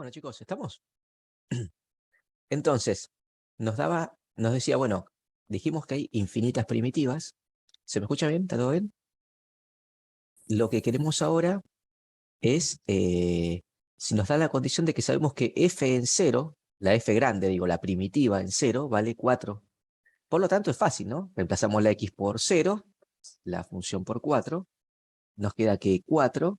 Bueno, chicos, ¿estamos? Entonces, nos decía, bueno, dijimos que hay infinitas primitivas. ¿Se me escucha bien? ¿Está todo bien? Lo que queremos ahora es, si nos da la condición de que sabemos que f en cero, la f grande, digo, la primitiva en cero, vale 4. Por lo tanto, es fácil, ¿no? Reemplazamos la x por 0, la función por 4. Nos queda que 4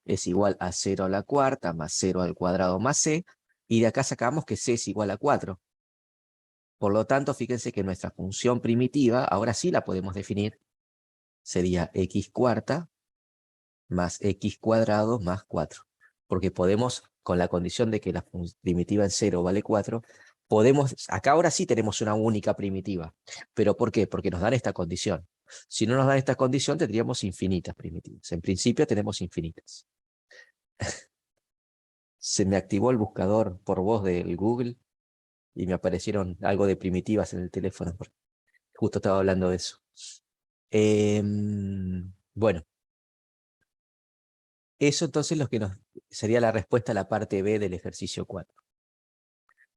es igual a 0 a la cuarta más 0 al cuadrado más c. Y de acá sacamos que c es igual a 4. Por lo tanto, fíjense que nuestra función primitiva, ahora sí la podemos definir, sería x cuarta más x cuadrado más 4. Porque podemos, con la condición de que la primitiva en 0 vale 4, podemos, acá ahora sí tenemos una única primitiva. ¿Pero por qué? Porque nos dan esta condición. Si no nos dan esta condición, tendríamos infinitas primitivas. En principio tenemos infinitas. Se me activó el buscador por voz del Google y me aparecieron algo de primitivas en el teléfono. Justo estaba hablando de eso. Bueno, eso entonces lo que nos sería la respuesta a la parte B del ejercicio 4.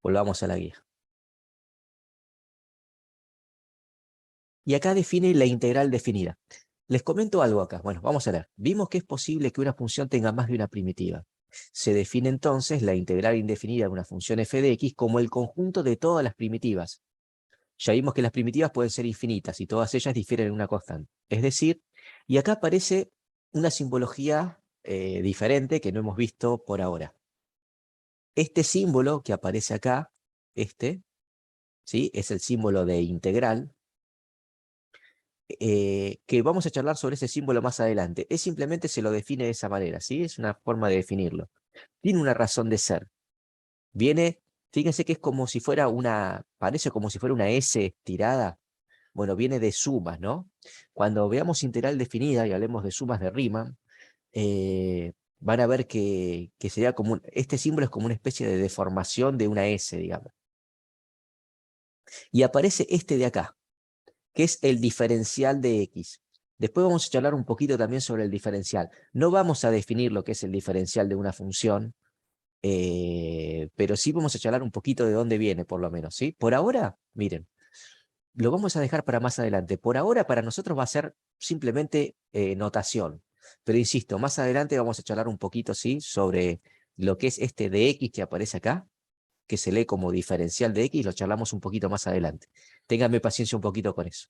Volvamos a la guía. Y acá define la integral definida. Les comento algo acá. Bueno, vamos a ver. Vimos que es posible que una función tenga más de una primitiva. Se define entonces la integral indefinida de una función f de x como el conjunto de todas las primitivas. Ya vimos que las primitivas pueden ser infinitas y todas ellas difieren en una constante. Es decir, y acá aparece una simbología diferente que no hemos visto por ahora. Este símbolo que aparece acá, ¿sí? Es el símbolo de integral, que vamos a charlar sobre ese símbolo más adelante. Es simplemente se lo define de esa manera, ¿sí? Es una forma de definirlo. Tiene una razón de ser. Viene, fíjense que es como si fuera parece como si fuera una S estirada. Bueno, viene de sumas, ¿no? Cuando veamos integral definida y hablemos de sumas de Riemann, van a ver que sería como este símbolo es como una especie de deformación de una S, digamos. Y aparece este de acá, que es el diferencial de X. Después vamos a charlar un poquito también sobre el diferencial. No vamos a definir lo que es el diferencial de una función, pero sí vamos a charlar un poquito de dónde viene, por lo menos, ¿sí? Por ahora, miren, lo vamos a dejar para más adelante. Por ahora, para nosotros va a ser simplemente notación. Pero insisto, más adelante vamos a charlar un poquito, ¿sí? Sobre lo que es este de X que aparece acá, que se lee como diferencial de X, lo charlamos un poquito más adelante. Ténganme paciencia un poquito con eso.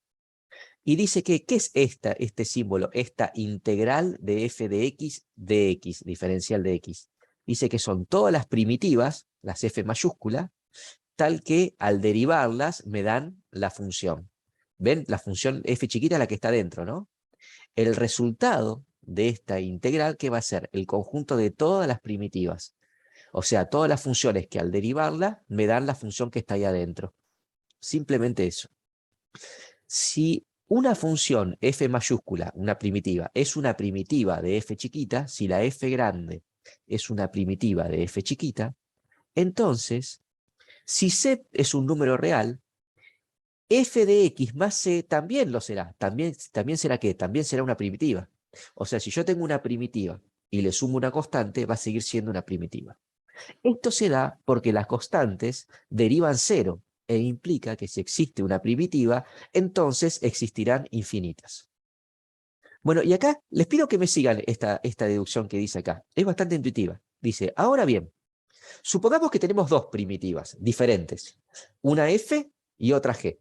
Y dice que, ¿qué es este símbolo? Esta integral de f de X, diferencial de X. Dice que son todas las primitivas, las f mayúscula, tal que al derivarlas me dan la función. ¿Ven? La función f chiquita es la que está dentro, ¿no? El resultado de esta integral, ¿qué va a ser? El conjunto de todas las primitivas. O sea, todas las funciones que al derivarla me dan la función que está ahí adentro. Simplemente eso. Si una función f mayúscula, una primitiva, es una primitiva de f chiquita, si la f grande es una primitiva de f chiquita, entonces, si c es un número real, f de x más c también lo será. También será ¿qué? También será una primitiva. O sea, si yo tengo una primitiva y le sumo una constante, va a seguir siendo una primitiva. Esto se da porque las constantes derivan cero e implica que si existe una primitiva, entonces existirán infinitas. Bueno, y acá les pido que me sigan esta deducción que dice acá. Es bastante intuitiva. Dice, ahora bien, supongamos que tenemos dos primitivas diferentes, una f y otra g.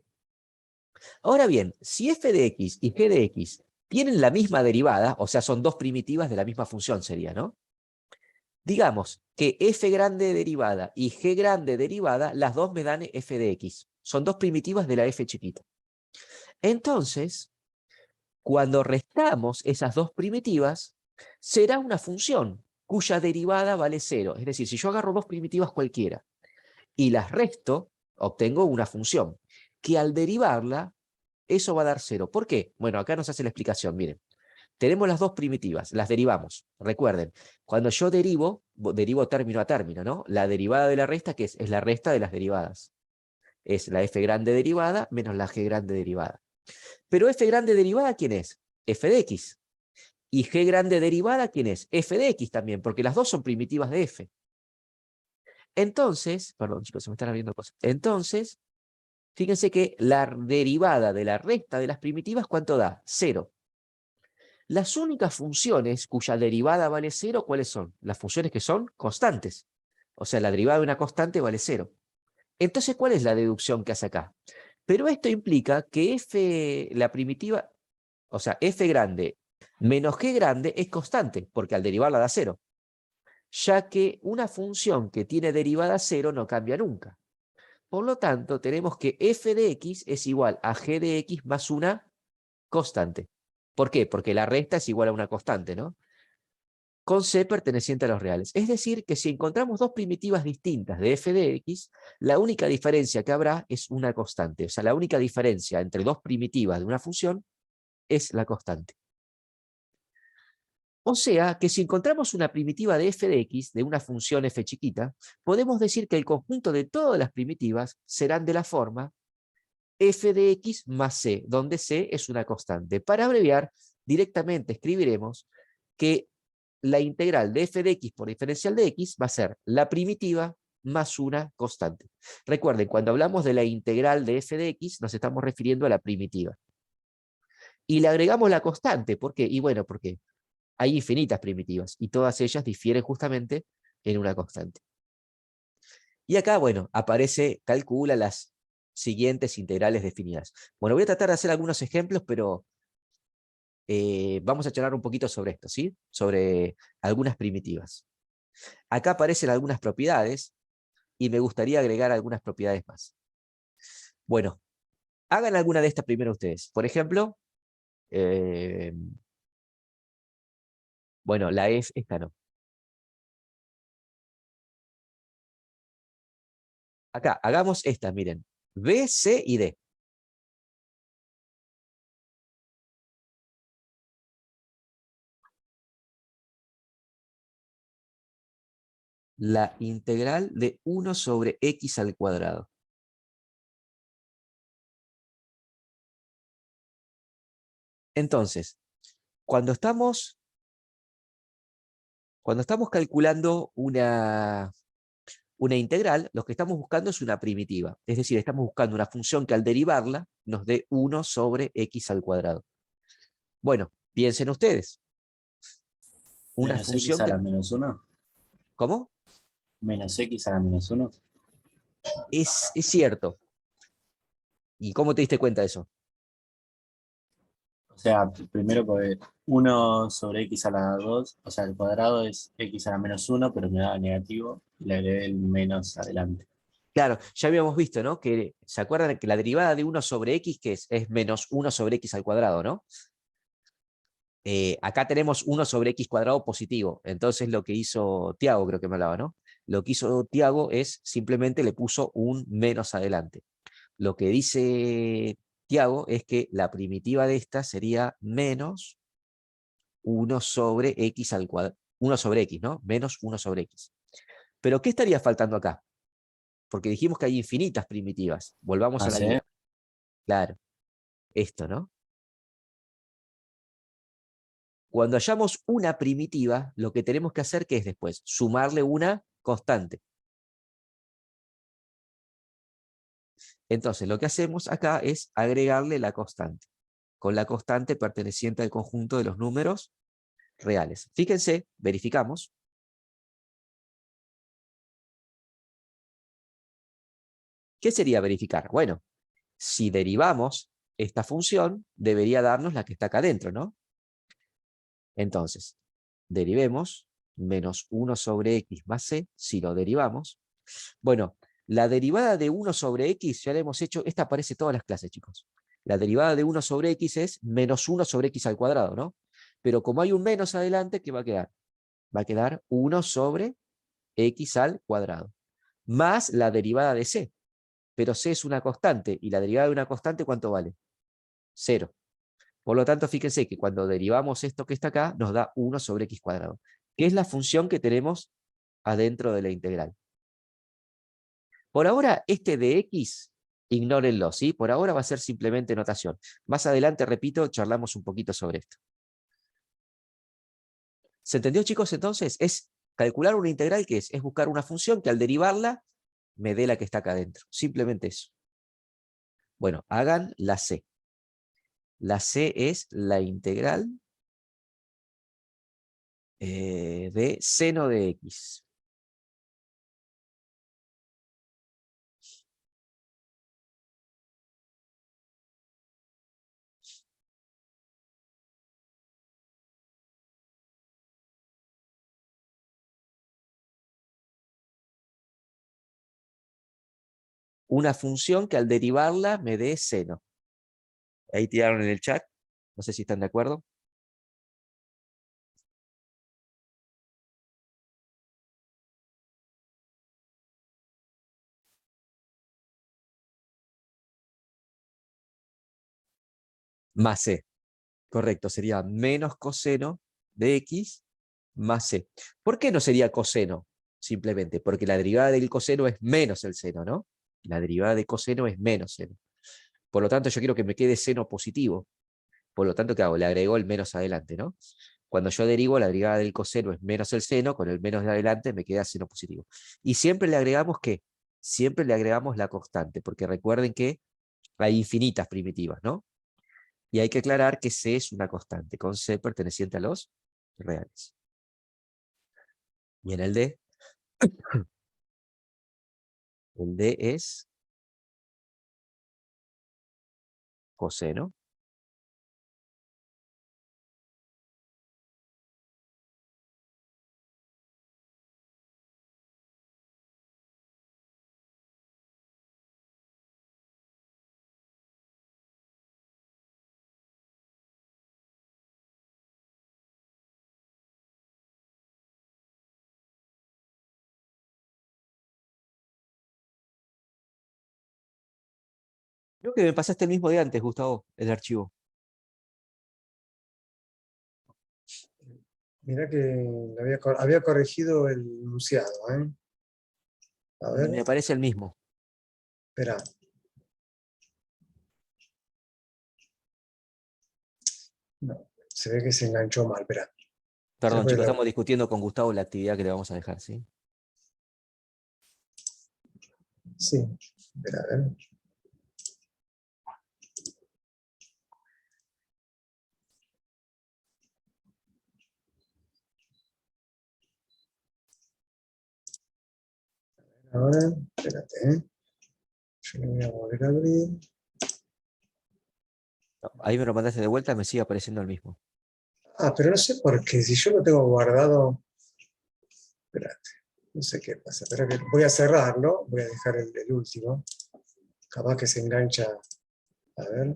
Ahora bien, si f de x y g de x tienen la misma derivada, o sea, son dos primitivas de la misma función sería, ¿no? Digamos que f grande derivada y g grande derivada, las dos me dan f de x. Son dos primitivas de la f chiquita. Entonces, cuando restamos esas dos primitivas, será una función cuya derivada vale 0. Es decir, si yo agarro dos primitivas cualquiera y las resto, obtengo una función que al derivarla, eso va a dar 0. ¿Por qué? Bueno, acá nos hace la explicación, miren. Tenemos las dos primitivas, las derivamos. Recuerden, cuando yo derivo término a término, ¿no? La derivada de la resta, que es la resta de las derivadas. Es la f grande derivada menos la g grande derivada. Pero f grande derivada, ¿quién es? F de x. Y g grande derivada, ¿quién es? F de x también, porque las dos son primitivas de f. Entonces, perdón chicos, se me están abriendo cosas. Entonces, fíjense que la derivada de la resta de las primitivas, ¿cuánto da? 0. Las únicas funciones cuya derivada vale 0, ¿cuáles son? Las funciones que son constantes. O sea, la derivada de una constante vale 0. Entonces, ¿cuál es la deducción que hace acá? Pero esto implica que f, la primitiva, o sea, f grande menos g grande es constante, porque al derivarla da 0. Ya que una función que tiene derivada 0 no cambia nunca. Por lo tanto, tenemos que f de x es igual a g de x más una constante. ¿Por qué? Porque la resta es igual a una constante, ¿no? Con c perteneciente a los reales. Es decir, que si encontramos dos primitivas distintas de f de x, la única diferencia que habrá es una constante. O sea, la única diferencia entre dos primitivas de una función es la constante. O sea, que si encontramos una primitiva de f de x, de una función f chiquita, podemos decir que el conjunto de todas las primitivas serán de la forma f de x más c, donde c es una constante. Para abreviar, directamente escribiremos que la integral de f de x por diferencial de x va a ser la primitiva más una constante. Recuerden, cuando hablamos de la integral de f de x, nos estamos refiriendo a la primitiva. Y le agregamos la constante. ¿Por qué? Y bueno, porque hay infinitas primitivas y todas ellas difieren justamente en una constante. Y acá, bueno, aparece, calcula las siguientes integrales definidas. Bueno, voy a tratar de hacer algunos ejemplos, pero vamos a charlar un poquito sobre esto, ¿sí? Sobre algunas primitivas. Acá aparecen algunas propiedades y me gustaría agregar algunas propiedades más. Bueno, hagan alguna de estas primero ustedes. Por ejemplo, bueno, la es, esta no. Acá, hagamos esta, miren. B, C y D. La integral de 1 sobre x al cuadrado. Entonces, cuando estamos calculando una integral, lo que estamos buscando es una primitiva. Es decir, estamos buscando una función que al derivarla nos dé 1 sobre x al cuadrado. Bueno, piensen ustedes. Una Menos x función a la que... menos 1. ¿Cómo? Menos x a la menos 1. Es cierto. ¿Y cómo te diste cuenta de eso? O sea, primero porque 1 sobre x a la 2, o sea, el cuadrado es x a la menos 1, pero me da negativo y le agregué el menos adelante. Claro, ya habíamos visto, ¿no? Que, ¿se acuerdan que la derivada de 1 sobre x, que es menos 1 sobre x al cuadrado, ¿no? Acá tenemos 1 sobre x cuadrado positivo. Entonces lo que hizo Tiago, creo que me hablaba, ¿no? Lo que hizo Tiago es simplemente le puso un menos adelante. Lo que dice Tiago es que la primitiva de esta sería menos 1 sobre x al cuadrado. 1 sobre x, ¿no? Menos 1 sobre x. Pero ¿qué estaría faltando acá? Porque dijimos que hay infinitas primitivas. Volvamos Ah, a la ¿sí? guía. Claro, esto, ¿no? Cuando hallamos una primitiva, lo que tenemos que hacer, ¿qué es después? Sumarle una constante. Entonces, lo que hacemos acá es agregarle la constante, con la constante perteneciente al conjunto de los números reales. Fíjense, verificamos. ¿Qué sería verificar? Bueno, si derivamos esta función, debería darnos la que está acá adentro, ¿no? Entonces, derivemos menos 1 sobre x más c, si lo derivamos. Bueno, la derivada de 1 sobre x, ya la hemos hecho, esta aparece en todas las clases, chicos. La derivada de 1 sobre x es menos 1 sobre x al cuadrado, ¿no? Pero como hay un menos adelante, ¿qué va a quedar? Va a quedar 1 sobre x al cuadrado, más la derivada de c. Pero c es una constante, y la derivada de una constante, ¿cuánto vale? 0. Por lo tanto, fíjense que cuando derivamos esto que está acá, nos da 1 sobre x cuadrado, que es la función que tenemos adentro de la integral. Por ahora, este de x, ignórenlo, ¿sí? Por ahora va a ser simplemente notación. Más adelante, repito, charlamos un poquito sobre esto. ¿Se entendió, chicos? Entonces, es Calcular una integral, ¿qué es? Es buscar una función que al derivarla me dé la que está acá adentro. Simplemente eso. Bueno, hagan la C. La C es la integral de seno de X. Una función que al derivarla me dé seno. Ahí tiraron en el chat. No sé si están de acuerdo. Más C. Correcto, sería menos coseno de X más C. ¿Por qué no sería coseno? Simplemente porque la derivada del coseno es menos el seno, ¿no? La derivada de coseno es menos seno. Por lo tanto, yo quiero que me quede seno positivo. Por lo tanto, ¿qué hago? Le agrego el menos adelante, ¿no? Cuando yo derivo, la derivada del coseno es menos el seno, con el menos de adelante me queda seno positivo. Y siempre le agregamos, ¿qué? Siempre le agregamos la constante, porque recuerden que hay infinitas primitivas, ¿no? Y hay que aclarar que C es una constante, con C perteneciente a los reales. Y en el D es coseno. Creo que me pasaste el mismo de antes, Gustavo, el archivo. Mirá que había corregido el enunciado, ¿eh? A ver, Me parece el mismo. espera. No, se ve que se enganchó mal, espera. Perdón, Siempre chicos, lo- estamos discutiendo con Gustavo la actividad que le vamos a dejar, ¿sí? Sí, espera, a ver. Ahora, espérate, ¿eh? Yo lo voy a volver a abrir. No, ahí me lo mandaste de vuelta, me sigue apareciendo el mismo. Ah, pero no sé por qué, si yo lo tengo guardado. Espérate, no sé qué pasa. Espera que voy a cerrarlo, voy a dejar el último. Capaz que se engancha. A ver.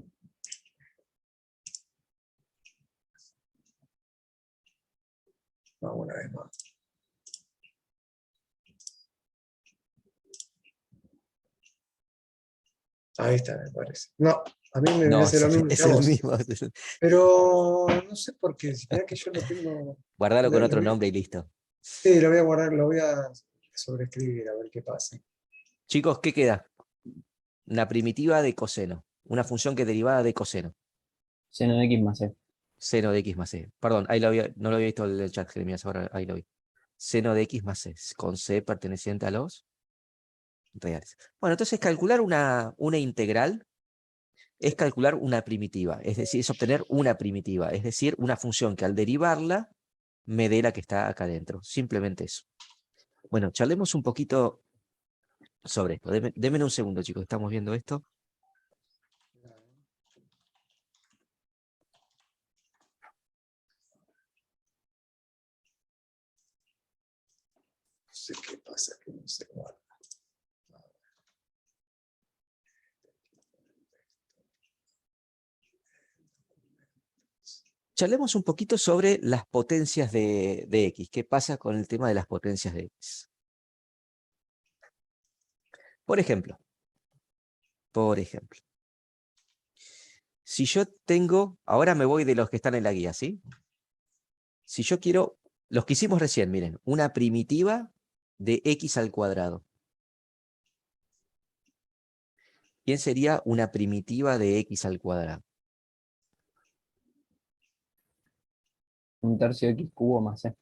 Vamos una vez más. Ahí está, me parece. No, a mí me No, hace lo mismo que es a el vos. mismo. Pero no sé por qué. Mirá que yo lo tengo. Guardalo con otro Voy nombre y listo. sí, lo voy a guardar, lo voy a sobreescribir a ver qué pasa. Chicos, ¿qué queda? Una primitiva de coseno. Una función que es derivada de coseno. Seno de X más C. Seno de X más C. Perdón, ahí no lo había visto en el chat, Jeremías, ahora ahí lo vi. Seno de X más C, con C perteneciente a los reales. Bueno, entonces calcular una integral es calcular una primitiva, es decir, es obtener una primitiva, es decir, una función que al derivarla me dé la que está acá adentro. Simplemente eso. Bueno, charlemos un poquito sobre esto. Denme un segundo, chicos, estamos viendo esto. No sé qué pasa, que no se guarda. Charlemos un poquito sobre las potencias de X. ¿Qué pasa con el tema de las potencias de X? Por ejemplo, si yo tengo, ahora me voy de los que están en la guía, ¿sí? Si yo quiero, los que hicimos recién, miren, una primitiva de X al cuadrado. ¿Quién sería una primitiva de X al cuadrado? Un tercio de X cubo más C.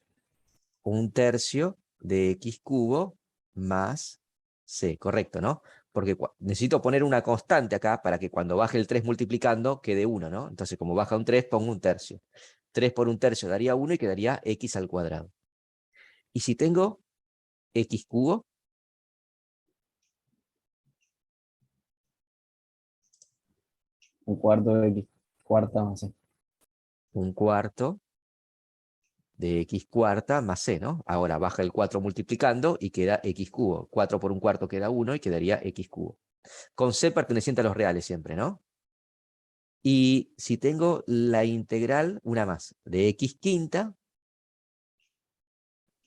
1/3 de x cubo más c, correcto, ¿no? Porque necesito poner una constante acá para que cuando baje el 3 multiplicando quede 1, ¿no? Entonces, como baja un 3, pongo 1/3. 3 por 1/3 daría 1 y quedaría x al cuadrado. Y si tengo x cubo, Un cuarto de X cuarta más C. 1/4 de x cuarta más c, ¿no? Ahora baja el 4 multiplicando y queda x cubo. 4 por 1/4 queda 1 y quedaría x cubo. Con c perteneciente a los reales siempre, ¿no? Y si tengo la integral, una más, de x quinta,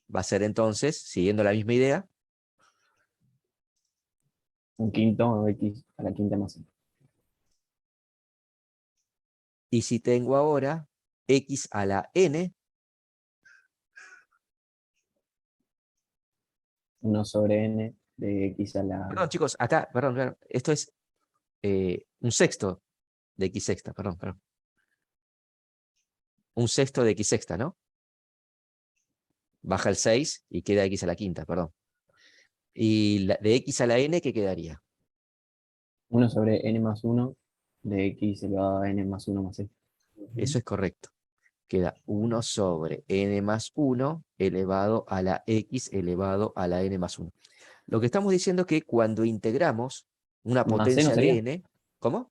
va a ser entonces, siguiendo la misma idea, Un quinto de X a la quinta más C. y si tengo ahora x a la n, 1 sobre N de X a la... perdón chicos, acá, perdón, esto es 1/6 de x sexta, perdón. 1/6 de x sexta, ¿no? Baja el 6 y queda x a la quinta, perdón. Y de x a la n, ¿qué quedaría? 1 sobre N más 1 de X elevado a N más 1 más C. Eso es correcto. Queda 1 sobre n más 1 elevado a la x elevado a la n más 1. Lo que estamos diciendo es que cuando integramos una Más C no potencia de sería. n, ¿cómo?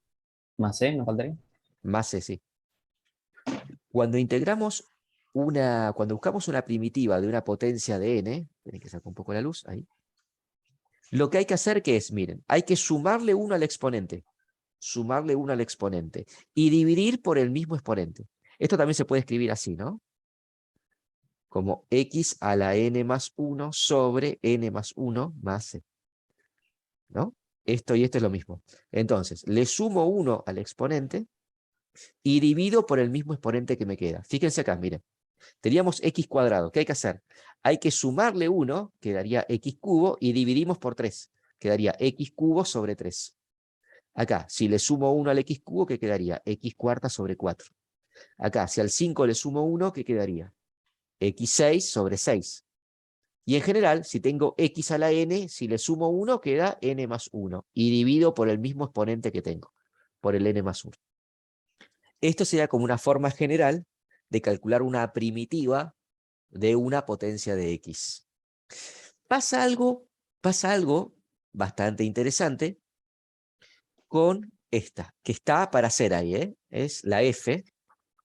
Más C nos faltaría. Más c, sí. Cuando integramos cuando buscamos una primitiva de una potencia de n, tienen que sacar un poco la luz ahí, lo que hay que hacer que es, miren, hay que sumarle 1 al exponente, y dividir por el mismo exponente. Esto también se puede escribir así, ¿no? Como x a la n más 1 sobre n más 1 más c, ¿no? Esto y esto es lo mismo. Entonces, le sumo 1 al exponente y divido por el mismo exponente que me queda. Fíjense acá, miren. Teníamos x cuadrado. ¿Qué hay que hacer? Hay que sumarle 1, que daría x cubo, y dividimos por 3, que daría x cubo sobre 3. Acá, si le sumo 1 al x cubo, ¿qué quedaría? X cuarta sobre 4. Acá, si al 5 le sumo 1, ¿qué quedaría? X6 sobre 6. Y en general, si tengo x a la n, si le sumo 1, queda n más 1. Y divido por el mismo exponente que tengo, por el n más 1. Esto sería como una forma general de calcular una primitiva de una potencia de x. Pasa algo bastante interesante con esta, que está para hacer ahí, ¿eh? Es la f,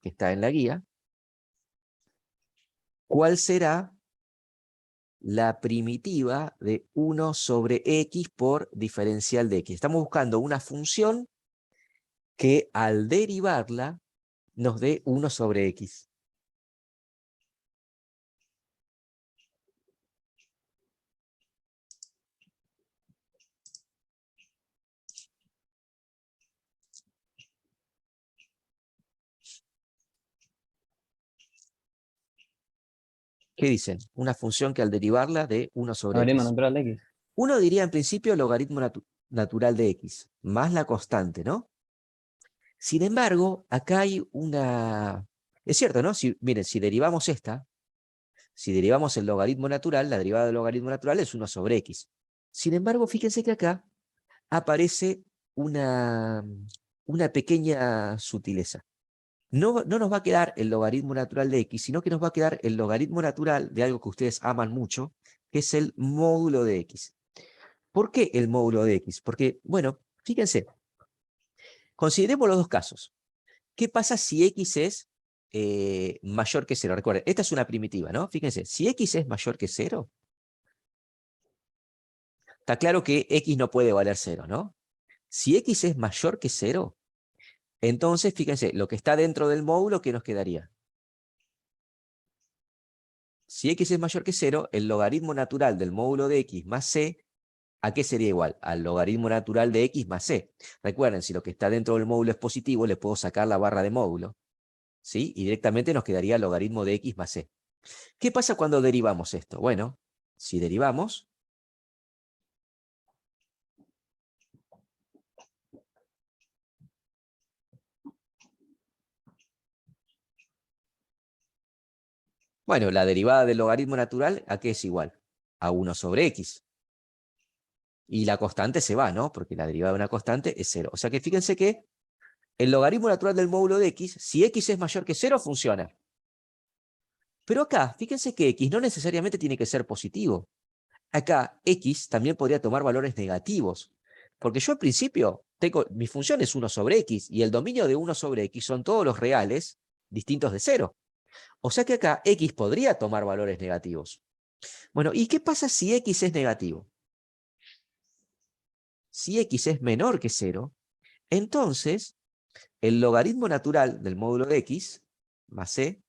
que está en la guía. ¿Cuál será la primitiva de 1 sobre x por diferencial de x? Estamos buscando una función que al derivarla nos dé 1 sobre x. ¿Qué dicen? Una función que al derivarla dé 1 sobre Logaritmo x. natural de X. Uno diría en principio logaritmo natural de x, más la constante, ¿no? Sin embargo, acá hay una... Es cierto, ¿no? Miren, si derivamos si derivamos el logaritmo natural, la derivada del logaritmo natural es 1 sobre x. Sin embargo, fíjense que acá aparece una pequeña sutileza. No nos va a quedar el logaritmo natural de x, sino que nos va a quedar el logaritmo natural de algo que ustedes aman mucho, que es el módulo de x. ¿Por qué el módulo de x? Porque, bueno, fíjense, consideremos los dos casos. ¿Qué pasa si x es mayor que 0? Recuerden, esta es una primitiva, ¿no? Fíjense, si x es mayor que 0, está claro que x no puede valer 0, ¿no? Si x es mayor que 0, entonces, fíjense, lo que está dentro del módulo, ¿qué nos quedaría? Si x es mayor que 0, el logaritmo natural del módulo de x más c, ¿a qué sería igual? Al logaritmo natural de x más c. Recuerden, si lo que está dentro del módulo es positivo, le puedo sacar la barra de módulo, ¿sí? Y directamente nos quedaría el logaritmo de x más c. ¿Qué pasa cuando derivamos esto? Bueno, si derivamos, Bueno, la derivada del logaritmo natural, ¿a qué es igual? A 1 sobre x. Y la constante se va, ¿no? Porque la derivada de una constante es 0. O sea que fíjense que el logaritmo natural del módulo de x, si x es mayor que 0, funciona. Pero acá, fíjense que x no necesariamente tiene que ser positivo. Acá, x también podría tomar valores negativos. Porque yo al principio, mi función es 1 sobre x, y el dominio de 1 sobre x son todos los reales distintos de 0. O sea que acá x podría tomar valores negativos. Bueno, ¿y qué pasa si x es negativo? Si x es menor que 0, entonces el logaritmo natural del módulo de x más c,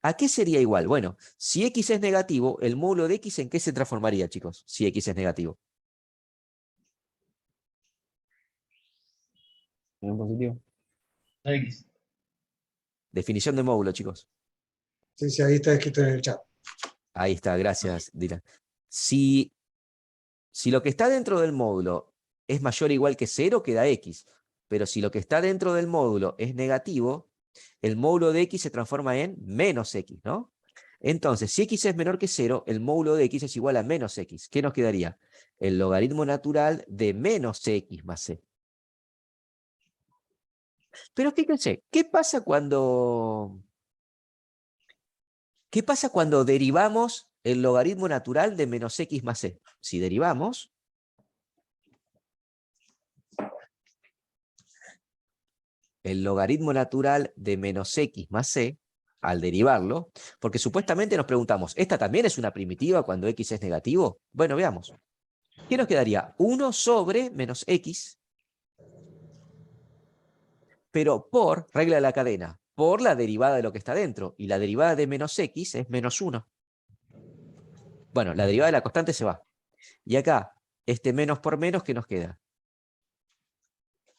¿a qué sería igual? Bueno, si x es negativo, el módulo de x ¿en qué se transformaría, chicos? Si x es negativo. ¿En un positivo? X. Definición de módulo, chicos. Sí, sí, ahí está escrito en el chat. Ahí está, gracias, Dylan. Si lo que está dentro del módulo es mayor o igual que 0, queda x. Pero si lo que está dentro del módulo es negativo, el módulo de x se transforma en menos x, ¿no? Entonces, si x es menor que 0, el módulo de x es igual a menos x. ¿Qué nos quedaría? El logaritmo natural de menos x más c. Pero fíjense, ¿qué pasa cuando derivamos el logaritmo natural de menos x más c? Si derivamos, el logaritmo natural de menos x más c, al derivarlo, porque supuestamente nos preguntamos, ¿esta también es una primitiva cuando x es negativo? Bueno, veamos. ¿Qué nos quedaría? 1 sobre menos x, pero por regla de la cadena, por la derivada de lo que está dentro, y la derivada de menos x es menos 1. Bueno, la derivada de la constante se va. Y acá, este menos por menos, ¿qué nos queda?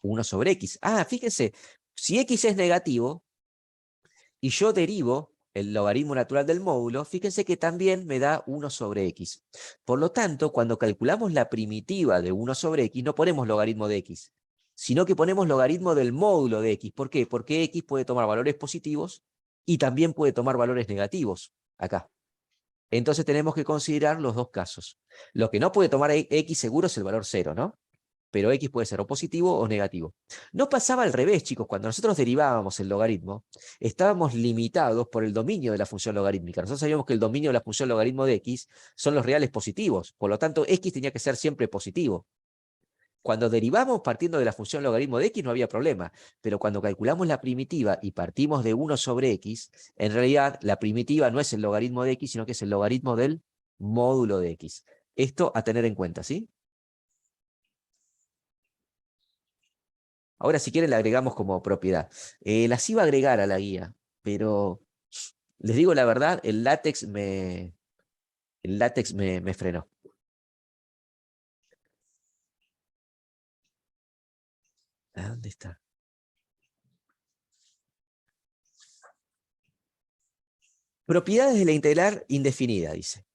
1 sobre x. Ah, fíjense, si x es negativo, y yo derivo el logaritmo natural del módulo, fíjense que también me da 1 sobre x. Por lo tanto, cuando calculamos la primitiva de 1 sobre x, no ponemos logaritmo de x, sino que ponemos logaritmo del módulo de x. ¿Por qué? Porque x puede tomar valores positivos y también puede tomar valores negativos acá. Entonces tenemos que considerar los dos casos. Lo que no puede tomar x seguro es el valor 0, ¿no? Pero x puede ser o positivo o negativo. No pasaba al revés, chicos. Cuando nosotros derivábamos el logaritmo, estábamos limitados por el dominio de la función logarítmica. Nosotros sabíamos que el dominio de la función logaritmo de x son los reales positivos. Por lo tanto, x tenía que ser siempre positivo. Cuando derivamos partiendo de la función logaritmo de x no había problema, pero cuando calculamos la primitiva y partimos de 1 sobre x, en realidad la primitiva no es el logaritmo de x, sino que es el logaritmo del módulo de x. Esto a tener en cuenta, ¿sí? Ahora, si quieren, le agregamos como propiedad. Las iba a agregar a la guía, pero les digo la verdad, el látex me frenó. ¿A dónde está? Propiedades de la integral indefinida, dice.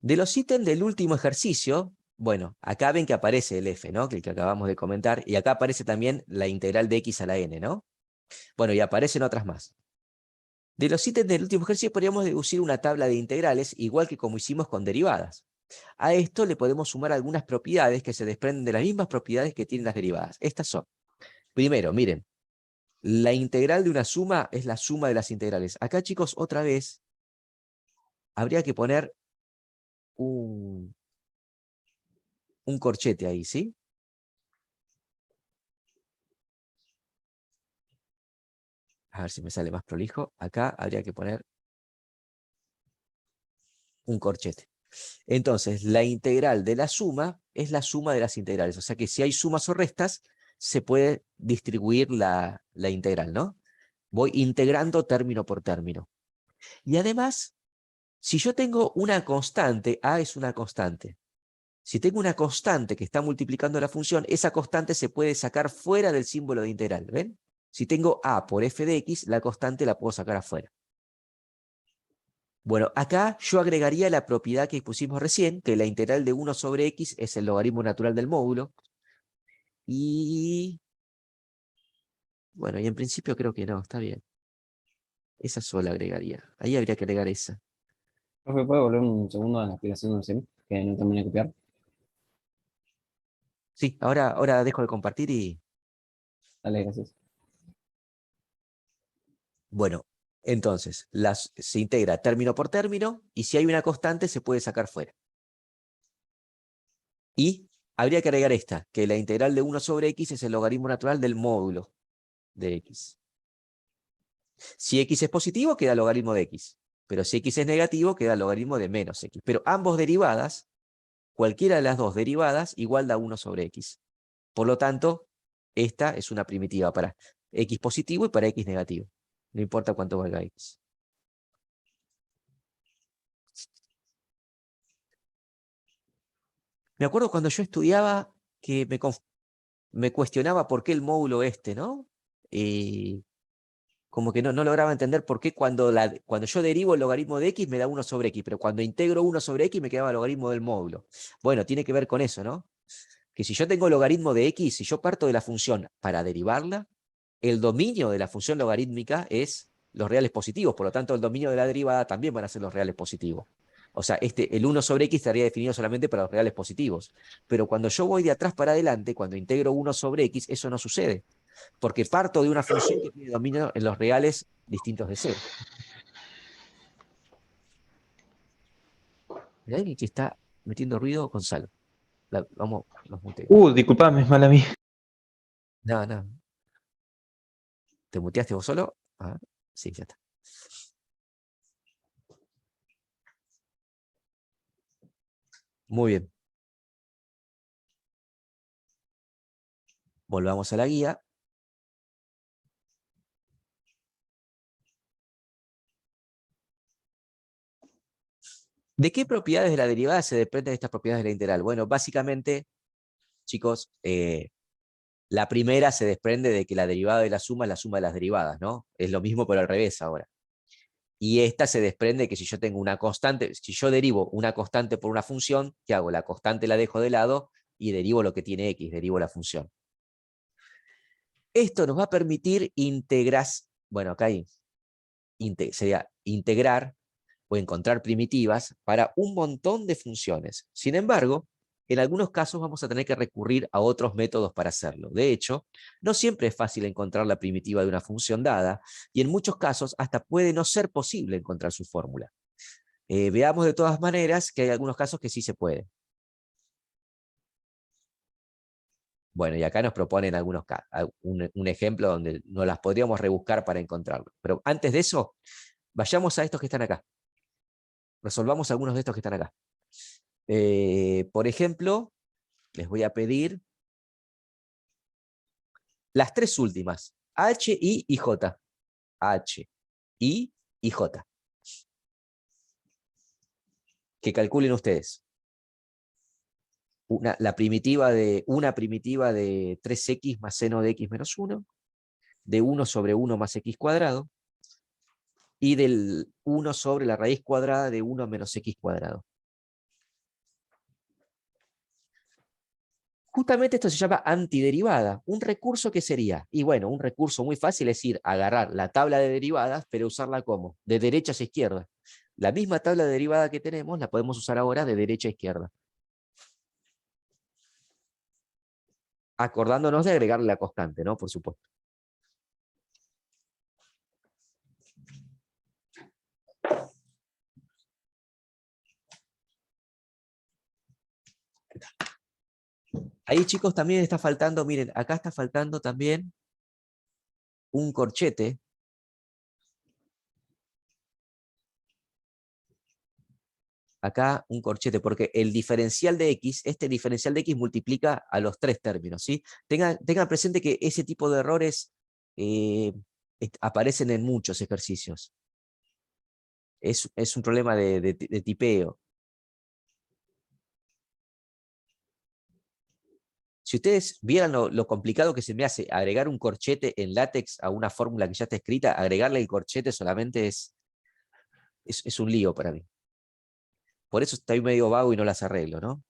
De los ítems del último ejercicio, bueno, acá ven que aparece el f, ¿no? El que acabamos de comentar, y acá aparece también la integral de x a la n, ¿no? Bueno, y aparecen otras más. De los ítems del último ejercicio podríamos deducir una tabla de integrales, igual que como hicimos con derivadas. A esto le podemos sumar algunas propiedades que se desprenden de las mismas propiedades que tienen las derivadas. Estas son, primero, miren, la integral de una suma es la suma de las integrales. Acá, chicos, otra vez, habría que poner un corchete ahí, ¿sí? A ver si me sale más prolijo. Acá habría que poner un corchete. Entonces, la integral de la suma es la suma de las integrales. O sea que si hay sumas o restas, se puede distribuir la integral, ¿no? Voy integrando término por término. Y además, si yo tengo una constante, A es una constante. Si tengo una constante que está multiplicando la función, esa constante se puede sacar fuera del símbolo de integral, ¿ven? Si tengo A por f de x, la constante la puedo sacar afuera. Bueno, acá yo agregaría la propiedad que pusimos recién, que la integral de 1 sobre x es el logaritmo natural del módulo. Y bueno, y en principio creo que no, está bien. Esa sola agregaría. Ahí habría que agregar esa. Profe, ¿puede volver un segundo a la explicación de sim? Que no terminé de copiar. Sí, ahora dejo de compartir y... Dale, gracias. Bueno, entonces, se integra término por término y si hay una constante se puede sacar fuera. Y habría que agregar esta, que la integral de 1 sobre x es el logaritmo natural del módulo de x. Si x es positivo, queda logaritmo de x. Pero si x es negativo, queda logaritmo de menos x. Pero ambos derivadas, cualquiera de las dos derivadas, igual da 1 sobre x. Por lo tanto, esta es una primitiva para x positivo y para x negativo. No importa cuánto valga x. Me acuerdo cuando yo estudiaba que me cuestionaba por qué el módulo este, ¿no? Y como que no lograba entender por qué cuando yo derivo el logaritmo de x me da 1 sobre x, pero cuando integro 1 sobre x me quedaba el logaritmo del módulo. Bueno, tiene que ver con eso, ¿no? Que si yo tengo logaritmo de x, si yo parto de la función para derivarla, el dominio de la función logarítmica es los reales positivos, por lo tanto el dominio de la derivada también van a ser los reales positivos. O sea, el 1 sobre x estaría definido solamente para los reales positivos. Pero cuando yo voy de atrás para adelante, cuando integro 1 sobre x, eso no sucede. Porque parto de una función que tiene dominio en los reales distintos de 0. Mirá alguien que está metiendo ruido, Gonzalo. Vamos, los muteo. Disculpame, es mala mía. No, no. ¿Te muteaste vos solo? Ah, sí, ya está. Muy bien. Volvamos a la guía. ¿De qué propiedades de la derivada se desprenden estas propiedades de la integral? Bueno, básicamente, chicos, la primera se desprende de que la derivada de la suma es la suma de las derivadas, ¿no? Es lo mismo pero al revés ahora. Y esta se desprende de que si yo tengo una constante, si yo derivo una constante por una función, ¿qué hago? La constante la dejo de lado y derivo lo que tiene x, derivo la función. Esto nos va a permitir integrar, bueno, acá hay, sería integrar o encontrar primitivas para un montón de funciones. Sin embargo, en algunos casos vamos a tener que recurrir a otros métodos para hacerlo. De hecho, no siempre es fácil encontrar la primitiva de una función dada, y en muchos casos hasta puede no ser posible encontrar su fórmula. Veamos de todas maneras que hay algunos casos que sí se puede. Bueno, y acá nos proponen un ejemplo donde no las podríamos rebuscar para encontrarlo. Pero antes de eso, vayamos a estos que están acá. Resolvamos algunos de estos que están acá. Por ejemplo, les voy a pedir las tres últimas, H, I y J. H, I y J. Que calculen ustedes. Una primitiva de 3x más seno de x menos 1, de 1 sobre 1 más x cuadrado, y del 1 sobre la raíz cuadrada de 1 menos x cuadrado. Justamente esto se llama antiderivada. Un recurso que sería, y bueno, un recurso muy fácil es ir a agarrar la tabla de derivadas, pero usarla como de derecha a izquierda. La misma tabla de derivada que tenemos la podemos usar ahora de derecha a izquierda. Acordándonos de agregarle la constante, ¿no? Por supuesto. Ahí, chicos, también está faltando, miren, acá está faltando también un corchete. Acá un corchete, porque el diferencial de x, este diferencial de x multiplica a los tres términos, ¿sí? Tengan presente que ese tipo de errores aparecen en muchos ejercicios. Es un problema de tipeo. Si ustedes vieran lo complicado que se me hace agregar un corchete en LaTeX a una fórmula que ya está escrita, agregarle el corchete solamente es un lío para mí. Por eso estoy medio vago y no las arreglo, ¿no?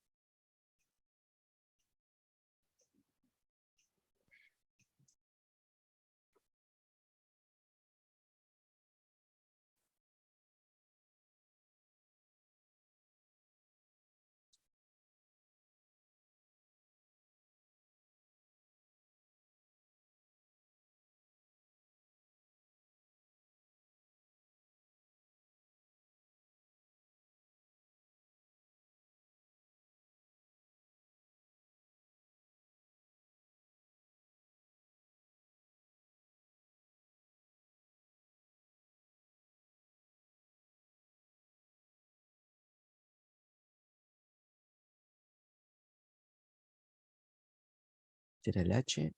Este era el H.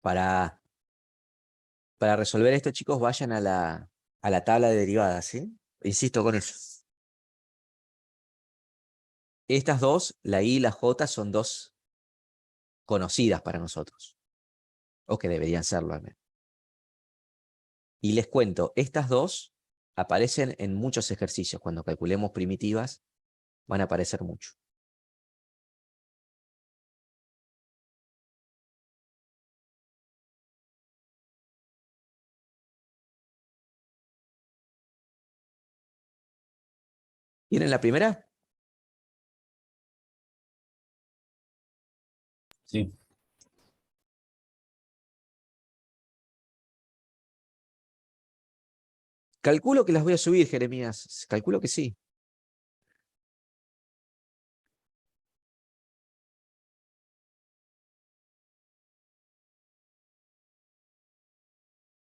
Para resolver esto, chicos, vayan a la tabla de derivadas, ¿sí? Insisto con eso. Estas dos, la I y la J, son dos conocidas para nosotros. O que deberían serlo al menos. Y les cuento, estas dos aparecen en muchos ejercicios. Cuando calculemos primitivas, van a aparecer mucho. ¿Tienen la primera? Sí. Calculo que las voy a subir, Jeremías. Calculo que sí.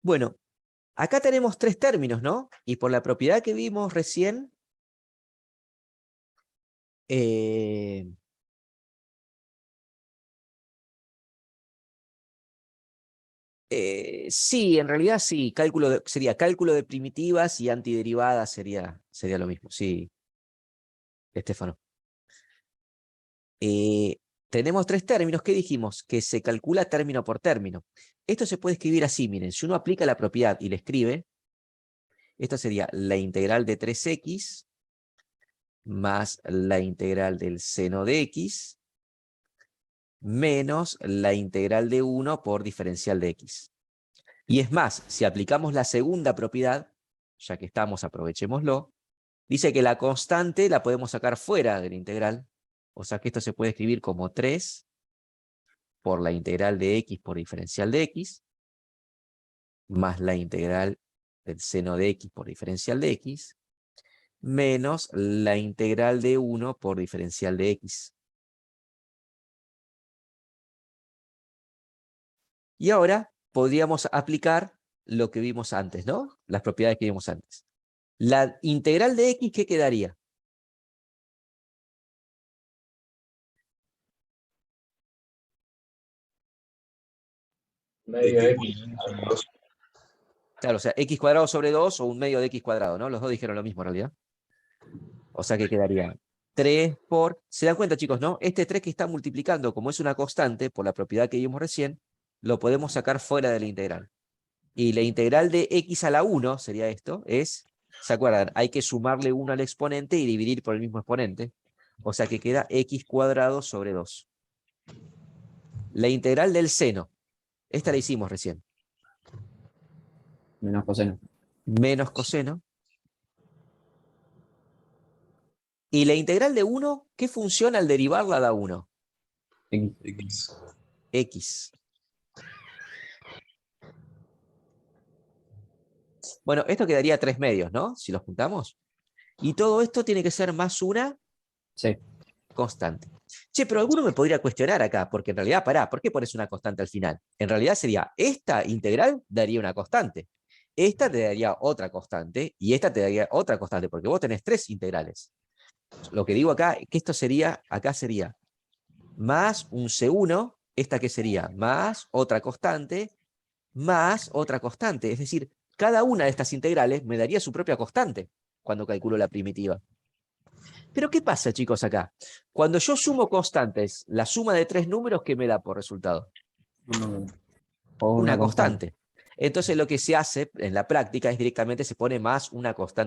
Bueno, acá tenemos tres términos, ¿no? Y por la propiedad que vimos recién, sí, en realidad sí. Sería cálculo de primitivas y antiderivadas sería lo mismo. Sí, Estefano. Tenemos tres términos. ¿Qué dijimos? Que se calcula término por término. Esto se puede escribir así, miren. Si uno aplica la propiedad y le escribe, esto sería la integral de 3x más la integral del seno de x menos la integral de 1 por diferencial de x. Y es más, si aplicamos la segunda propiedad, ya que estamos, aprovechémoslo, dice que la constante la podemos sacar fuera de la integral. O sea que esto se puede escribir como 3 por la integral de x por diferencial de x, más la integral del seno de x por diferencial de x, menos la integral de 1 por diferencial de x. Y ahora podríamos aplicar lo que vimos antes, ¿no? Las propiedades que vimos antes. La integral de x, ¿qué quedaría? Medio de x sobre 2. Claro, o sea, x cuadrado sobre 2 o un medio de x cuadrado, ¿no? Los dos dijeron lo mismo en realidad. O sea que quedaría 3 por... ¿Se dan cuenta, chicos, no? Este 3 que está multiplicando, como es una constante, por la propiedad que vimos recién, lo podemos sacar fuera de la integral. Y la integral de x a la 1, sería esto, es... ¿Se acuerdan? Hay que sumarle 1 al exponente y dividir por el mismo exponente. O sea que queda x cuadrado sobre 2. La integral del seno. Esta la hicimos recién. Menos coseno. Menos coseno. Y la integral de 1, ¿qué función al derivarla da 1? X. X. Bueno, esto quedaría 3 medios, ¿no? Si los juntamos. Y todo esto tiene que ser más una Sí. constante. Che, pero alguno me podría cuestionar acá, porque en realidad, pará, ¿por qué pones una constante al final? En realidad sería, esta integral daría una constante, esta te daría otra constante, y esta te daría otra constante, porque vos tenés 3 integrales. Lo que digo acá, que esto sería, acá sería, más un C1, esta que sería, más otra constante, más otra constante. Es decir, cada una de estas integrales me daría su propia constante cuando calculo la primitiva. Pero ¿qué pasa, chicos, acá? Cuando yo sumo constantes, la suma de 3 números, ¿qué me da por resultado? O Una constante. Entonces lo que se hace en la práctica es directamente se pone más una constante